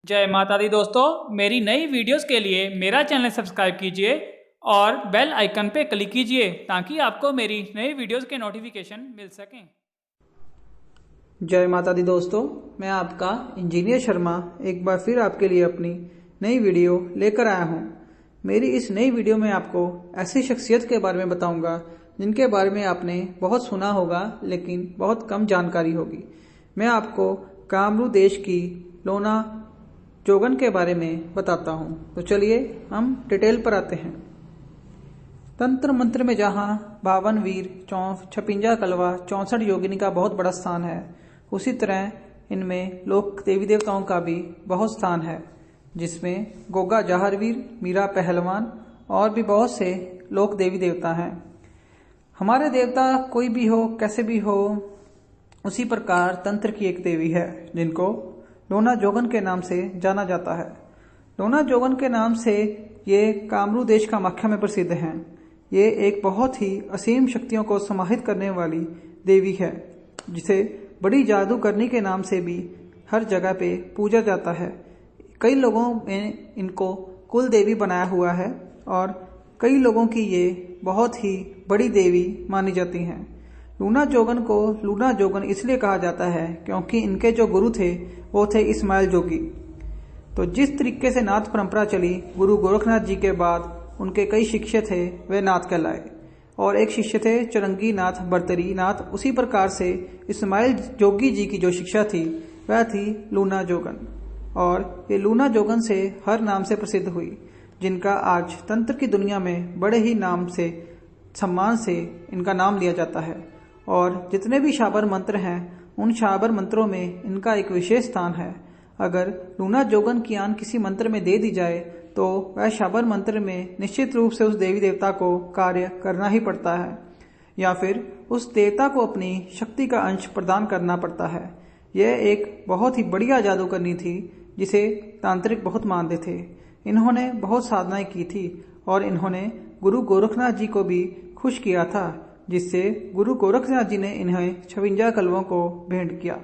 जय माता दी दोस्तों, मेरी नई वीडियोस के लिए मेरा चैनल सब्सक्राइब कीजिए और बेल आइकन पे क्लिक कीजिए ताकि आपको मेरी नई वीडियोस के नोटिफिकेशन मिल सकें। जय माता दी दोस्तों, मैं आपका इंजीनियर शर्मा एक बार फिर आपके लिए अपनी नई वीडियो लेकर आया हूं। मेरी इस नई वीडियो में आपको ऐसी शख्सियत के बारे में बताऊंगा जिनके बारे में आपने बहुत सुना होगा लेकिन बहुत कम जानकारी होगी। मैं आपको कामरू देश की लोना जोगन के बारे में बताता हूं। तो चलिए हम डिटेल पर आते हैं। तंत्र मंत्र में जहां 52 वीर, 56 कलवा, 64 योगिनी का बहुत बड़ा स्थान है, उसी तरह इनमें लोक देवी देवताओं का भी बहुत स्थान है, जिसमें गोगा जहारवीर, मीरा पहलवान और भी बहुत से लोक देवी देवता हैं। हमारे देवता कोई भी हो, कैसे भी हो, उसी प्रकार तंत्र की एक देवी है जिनको लोना जोगन के नाम से जाना जाता है। लोना जोगन के नाम से ये कामरू देश का मक्खा में प्रसिद्ध हैं। ये एक बहुत ही असीम शक्तियों को समाहित करने वाली देवी है, जिसे बड़ी जादूगरनी के नाम से भी हर जगह पे पूजा जाता है। कई लोगों ने इनको कुल देवी बनाया हुआ है और कई लोगों की ये बहुत ही बड़ी देवी मानी जाती हैं। लूना जोगन को लूना जोगन इसलिए कहा जाता है क्योंकि इनके जो गुरु थे वो थे इस्माइल जोगी। तो जिस तरीके से नाथ परंपरा चली, गुरु गोरखनाथ जी के बाद उनके कई शिष्य थे, वे नाथ कहलाए, और एक शिष्य थे चरंगी नाथ बर्तरी नाथ। उसी प्रकार से इस्माइल जोगी जी की जो शिक्षा थी वह थी लूना जोगन, और ये लूना जोगन से हर नाम से प्रसिद्ध हुई, जिनका आज तंत्र की दुनिया में बड़े ही नाम से सम्मान से इनका नाम लिया जाता है। और जितने भी शाबर मंत्र हैं, उन शाबर मंत्रों में इनका एक विशेष स्थान है। अगर लूना जोगन की आन किसी मंत्र में दे दी जाए तो वह शाबर मंत्र में निश्चित रूप से उस देवी देवता को कार्य करना ही पड़ता है, या फिर उस देवता को अपनी शक्ति का अंश प्रदान करना पड़ता है। यह एक बहुत ही बढ़िया जादूगरनी थी जिसे तांत्रिक बहुत मानते थे। इन्होंने बहुत साधनाएं की थी और इन्होंने गुरु गोरखनाथ जी को भी खुश किया था, जिससे गुरु गोरखनाथ जी ने इन्हें 56 कलवों को भेंट किया।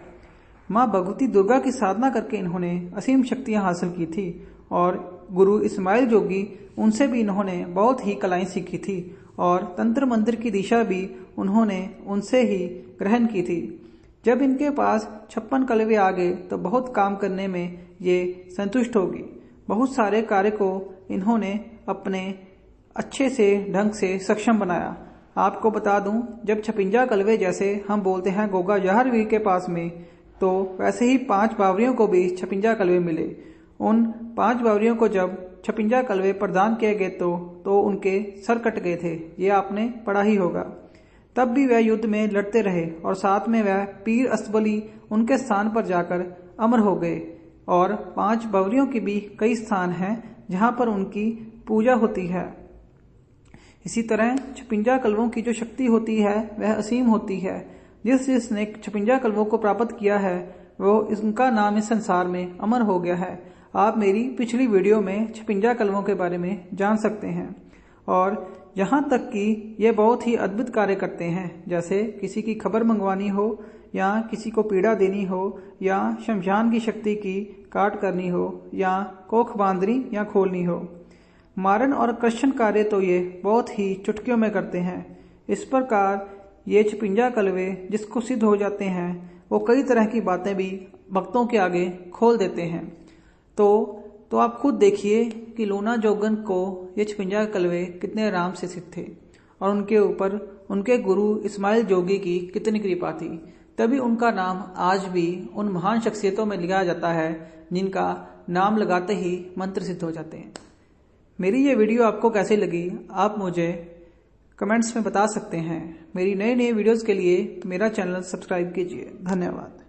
माँ भगवती दुर्गा की साधना करके इन्होंने असीम शक्तियां हासिल की थी, और गुरु इस्माइल जोगी उनसे भी इन्होंने बहुत ही कलाएं सीखी थी, और तंत्र मंत्र की दिशा भी उन्होंने उनसे ही ग्रहण की थी। जब इनके पास 56 कलवे आ गए तो बहुत काम करने में ये संतुष्ट होगी। बहुत सारे कार्य को इन्होंने अपने अच्छे से ढंग से सक्षम बनाया। आपको बता दूं, जब 56 कलवे जैसे हम बोलते हैं गोगा जहारवीर के पास में, तो वैसे ही 5 बावरियों को भी 56 कलवे मिले। उन 5 बावरियों को जब 56 कलवे प्रदान किए गए तो उनके सर कट गए थे। ये आपने पढ़ा ही होगा। तब भी वह युद्ध में लड़ते रहे और साथ में वह पीर असबली उनके स्थान पर जाकर अमर हो गए। और 5 बावरियों के भी कई स्थान हैं जहां पर उनकी पूजा होती है। इसी तरह 56 कलवों की जो शक्ति होती है वह असीम होती है। जिसने 56 कलवों को प्राप्त किया है वो उनका नाम इस संसार में अमर हो गया है। आप मेरी पिछली वीडियो में 56 कलवों के बारे में जान सकते हैं। और यहाँ तक कि ये बहुत ही अद्भुत कार्य करते हैं, जैसे किसी की खबर मंगवानी हो, या किसी को पीड़ा देनी हो, या शमशान की शक्ति की काट करनी हो, या कोख बांधनी या खोलनी हो। मारण और कृष्ण कार्य तो ये बहुत ही चुटकियों में करते हैं। इस प्रकार ये 56 कलवे जिसको सिद्ध हो जाते हैं वो कई तरह की बातें भी भक्तों के आगे खोल देते हैं। तो आप खुद देखिए कि लूना जोगन को ये 56 कलवे कितने आराम से सिद्ध थे, और उनके ऊपर उनके गुरु इस्माइल जोगी की कितनी कृपा थी। तभी उनका नाम आज भी उन महान शख्सियतों में लिया जाता है जिनका नाम लगाते ही मंत्र सिद्ध हो जाते हैं। मेरी ये वीडियो आपको कैसी लगी, आप मुझे कमेंट्स में बता सकते हैं। मेरी नई वीडियोस के लिए मेरा चैनल सब्सक्राइब कीजिए। धन्यवाद।